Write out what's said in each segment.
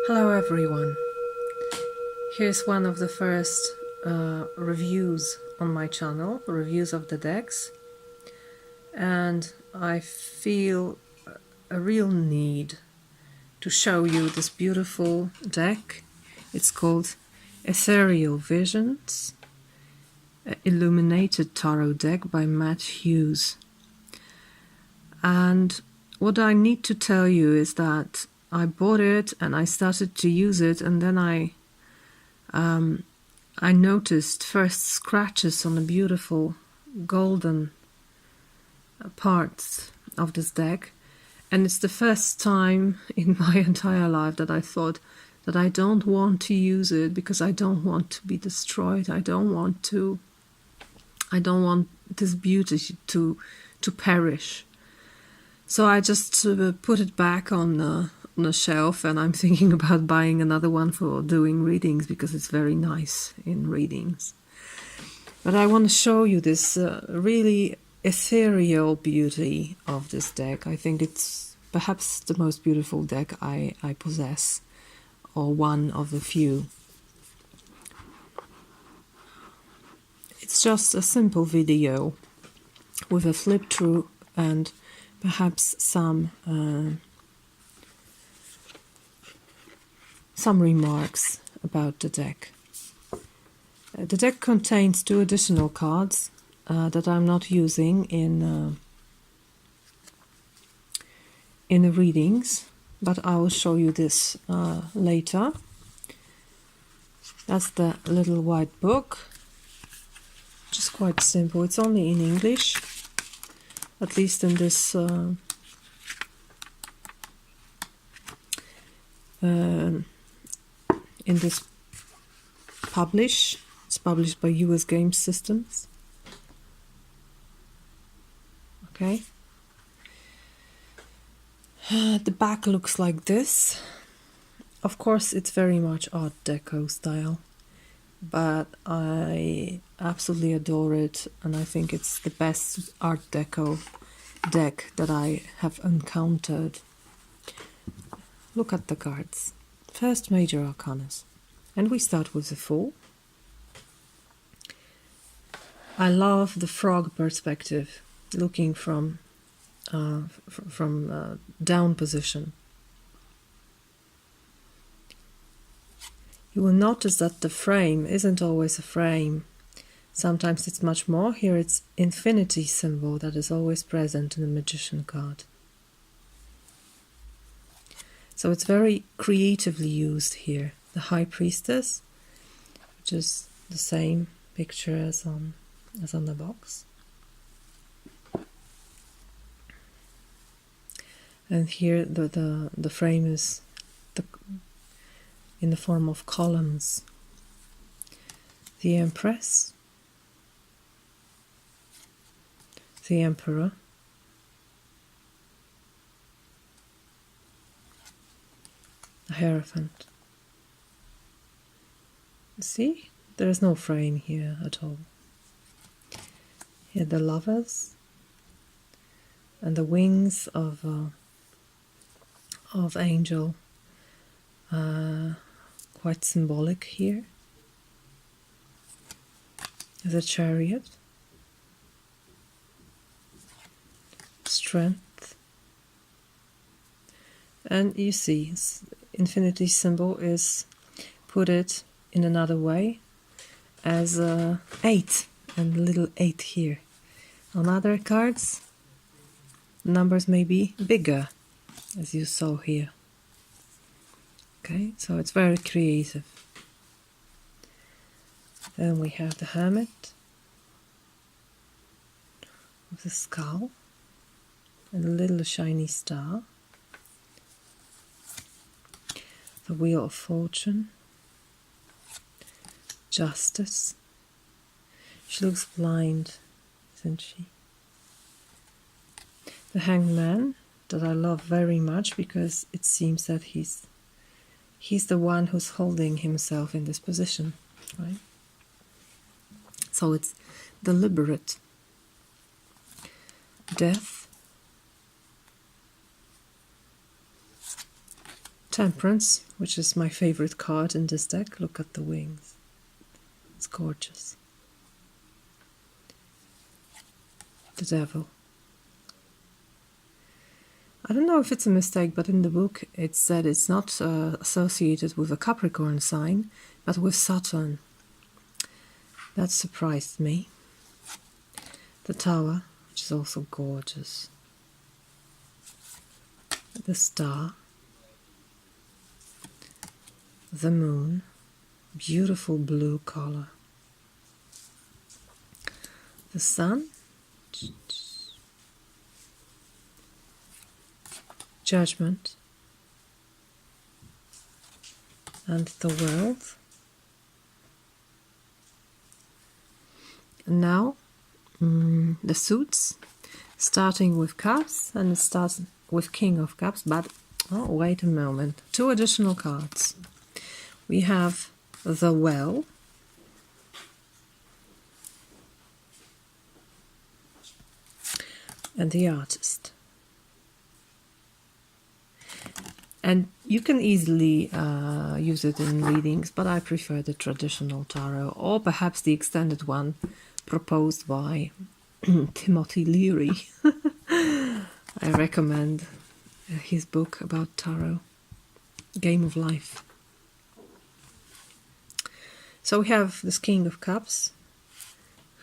Hello everyone. Here's one of the first reviews on my channel, reviews of the decks, and I feel a real need to show you this beautiful deck. It's called Ethereal Visions Illuminated Tarot Deck by Matt Hughes. And what I need to tell you is that I bought it and I started to use it, and then I noticed first scratches on the beautiful golden parts of this deck, and it's the first time in my entire life that I thought that I don't want to use it because I don't want to be destroyed. I don't want this beauty to perish. So I just put it back on a shelf, and I'm thinking about buying another one for doing readings because it's very nice in readings. But I want to show you this really ethereal beauty of this deck. I think it's perhaps the most beautiful deck I possess, or one of the few. It's just a simple video with a flip through and perhaps some remarks about the deck. The deck contains 2 additional cards that I'm not using in the readings, but I will show you this later. That's the little white book, which is quite simple. It's only in English, at least in this publish. It's published by US Game Systems. Okay. The back looks like this. Of course, it's very much Art Deco style, but I absolutely adore it, and I think it's the best Art Deco deck that I have encountered. Look at the cards. First major arcanas, and we start with the Fool. I love the frog perspective, looking from down position. You will notice that the frame isn't always a frame. Sometimes it's much more. Here it's infinity symbol that is always present in the Magician card. So it's very creatively used here. The High Priestess, which is the same picture as on the box. And here the frame is in the form of columns. The Empress, the Emperor, the Hierophant. See, there is no frame here at all. Here the Lovers and the wings of Angel, quite symbolic here. The Chariot, Strength, and you see infinity symbol is put it in another way as 8, and a little 8 here. On other cards, numbers may be bigger, as you saw here. Okay, so it's very creative. Then we have the Hermit with the skull and a little shiny star. The Wheel of Fortune, Justice. She looks blind, isn't she? The Hangman, that I love very much because it seems that he's the one who's holding himself in this position, right? So it's deliberate. Death, Temperance, which is my favorite card in this deck. Look at the wings. It's gorgeous. The Devil. I don't know if it's a mistake, but in the book it said it's not associated with a Capricorn sign, but with Saturn. That surprised me. The Tower, which is also gorgeous. The Star. The Moon. Beautiful blue color. The Sun. Judgment. And the World. And now the suits, starting with Cups, and it starts with King of Cups, but oh, wait a moment, 2 additional cards. We have the Well, and the Artist. And you can easily use it in readings, but I prefer the traditional tarot, or perhaps the extended one proposed by Timothy Leary. I recommend his book about tarot, Game of Life. So we have this King of Cups,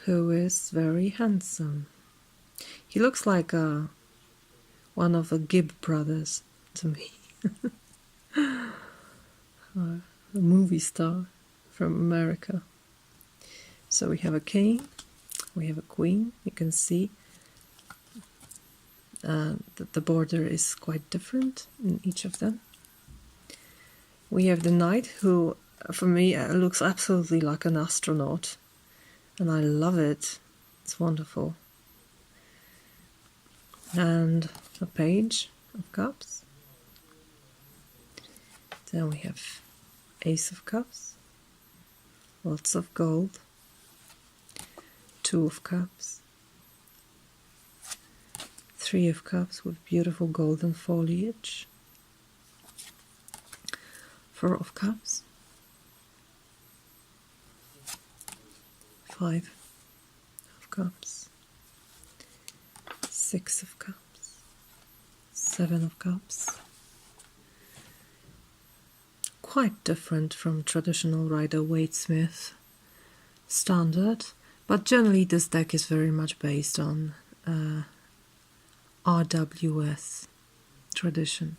who is very handsome. He looks like one of the Gibb brothers to me. A movie star from America. So we have a king, we have a queen. You can see that the border is quite different in each of them. We have the knight, who for me looks absolutely like an astronaut, and I love it. It's wonderful. And a Page of Cups. Then we have Ace of Cups, lots of gold, 2 of Cups, 3 of Cups with beautiful golden foliage, 4 of Cups, 5 of Cups, 6 of Cups, 7 of Cups. Quite different from traditional Rider-Waite-Smith standard, but generally this deck is very much based on RWS tradition.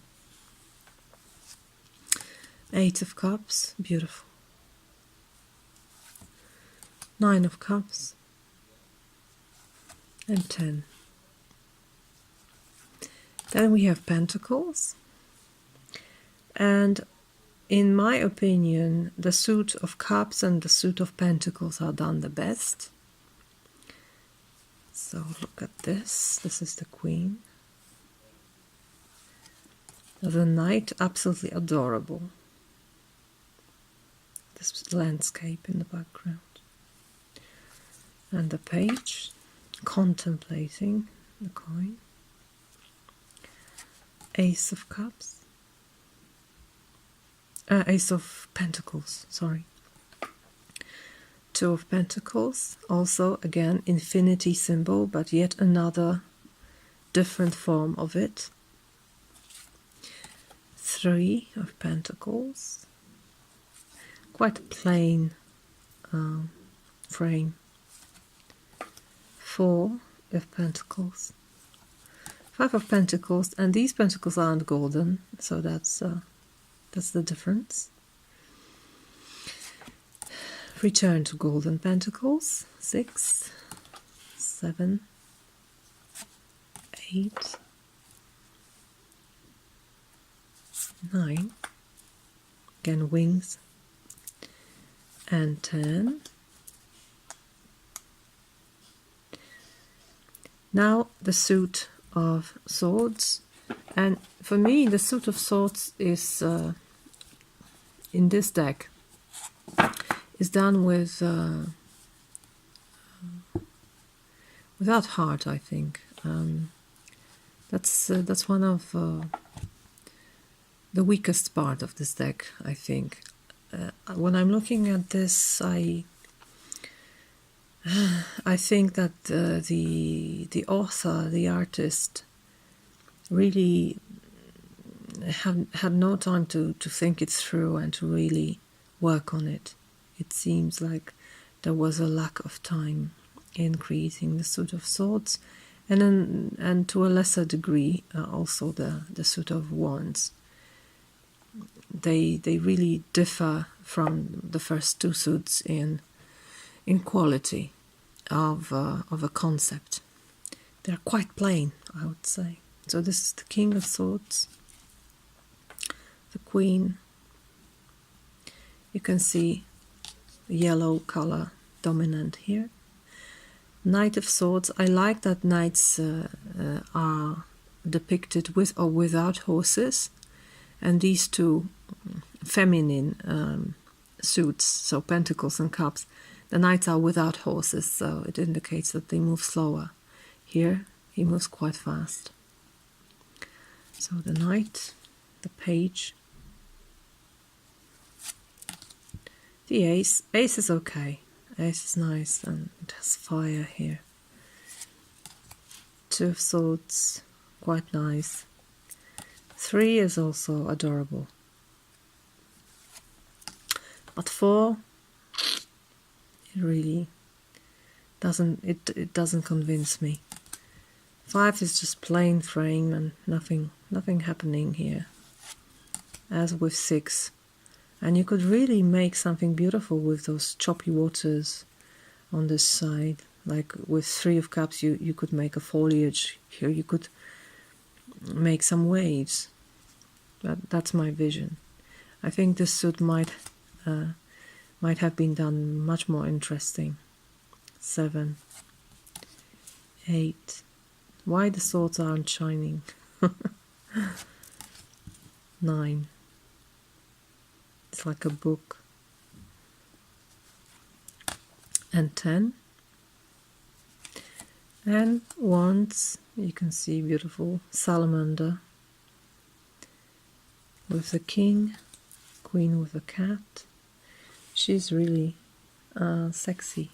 8 of Cups, beautiful. 9 of Cups, and 10. Then we have Pentacles, and in my opinion, the suit of Cups and the suit of Pentacles are done the best. So look at this. This is the Queen. The Knight, absolutely adorable. This landscape in the background. And the Page, contemplating the coin. Ace of Cups. Ace of Pentacles, sorry. 2 of Pentacles, also again infinity symbol, but yet another different form of it. 3 of Pentacles, quite a plain frame. 4 of Pentacles, 5 of Pentacles, and these pentacles aren't golden, so that's the difference. Return to golden pentacles. 6, 7, 8, 9. Again, wings. And 10. Now the suit of swords. And for me, the suit of swords is in this deck is done with without heart, I think. That's one of the weakest part of this deck, I think. When I'm looking at this, I think that the author, the artist, really had no time to think it through and to really work on it. It seems like there was a lack of time in creating the Suit of Swords, and to a lesser degree also the Suit of Wands. They really differ from the first two suits in quality of a concept. They're quite plain, I would say. So this is the King of Swords, the Queen. You can see the yellow color dominant here. Knight of Swords. I like that knights are depicted with or without horses, and these two feminine suits, so Pentacles and Cups, the knights are without horses, so it indicates that they move slower. Here he moves quite fast. So the Knight, the Page, the Ace. Ace is okay. Ace is nice, and it has fire here. Two of Swords, quite nice. Three is also adorable. But four, it really doesn't, it doesn't convince me. Five is just plain frame and nothing happening here. As with six. And you could really make something beautiful with those choppy waters on this side. Like with Three of Cups, you could make a foliage. Here you could make some waves. That's my vision. I think this suit might have been done much more interesting. 7, 8. Why the swords aren't shining? 9. It's like a book. And 10. And Wands, you can see beautiful salamander with the King, Queen with a cat. She's really sexy,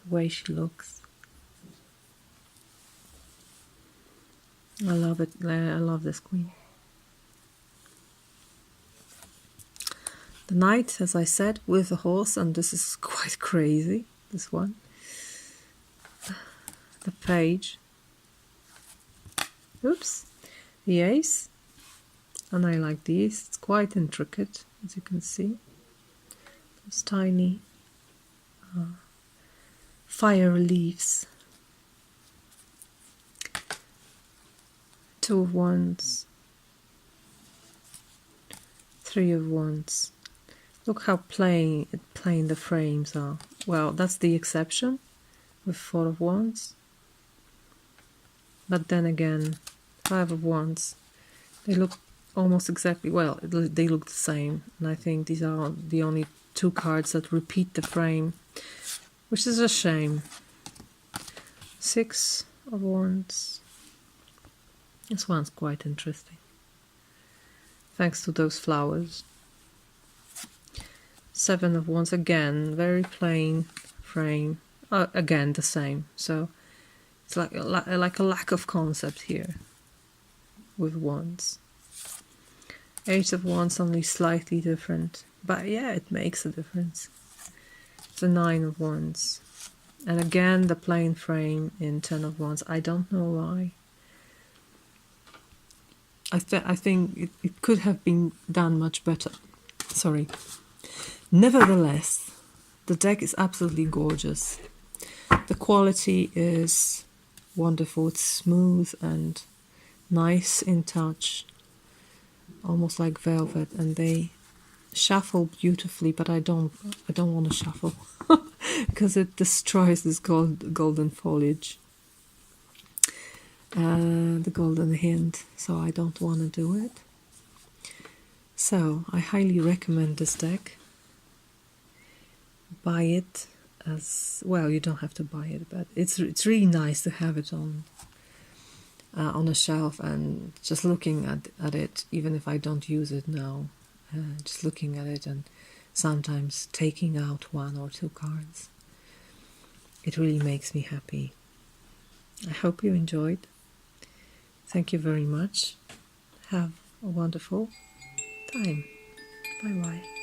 the way she looks. I love it. I love this Queen. The Knight, as I said, with a horse, and this is quite crazy, this one. The Page. Oops. The Ace. And I like these. It's quite intricate, as you can see. Those tiny fire leaves. 2 of Wands. 3 of Wands. Look how plain the frames are. Well, that's the exception with 4 of Wands. But then again, 5 of Wands. They look almost exactly, well, they look the same. And I think these are the only 2 cards that repeat the frame, which is a shame. 6 of Wands. This one's quite interesting. Thanks to those flowers. 7 of Wands, again, very plain frame. Again, the same. So it's like a lack of concept here with Wands. 8 of Wands, only slightly different. But yeah, it makes a difference. It's a 9 of Wands. And again, the plain frame in 10 of Wands. I don't know why. I think it could have been done much better. Sorry. Nevertheless, the deck is absolutely gorgeous. The quality is wonderful. It's smooth and nice in touch, almost like velvet, and they shuffle beautifully. But I don't want to shuffle because it destroys this golden foliage. The golden hint, so I don't want to do it. So I highly recommend this deck. Buy it as well. You don't have to buy it, but it's really nice to have it on on a shelf and just looking at it, even if I don't use it now, just looking at it and sometimes taking out 1 or 2 cards. It really makes me happy. I hope you enjoyed. Thank you very much. Have a wonderful time. Bye-bye.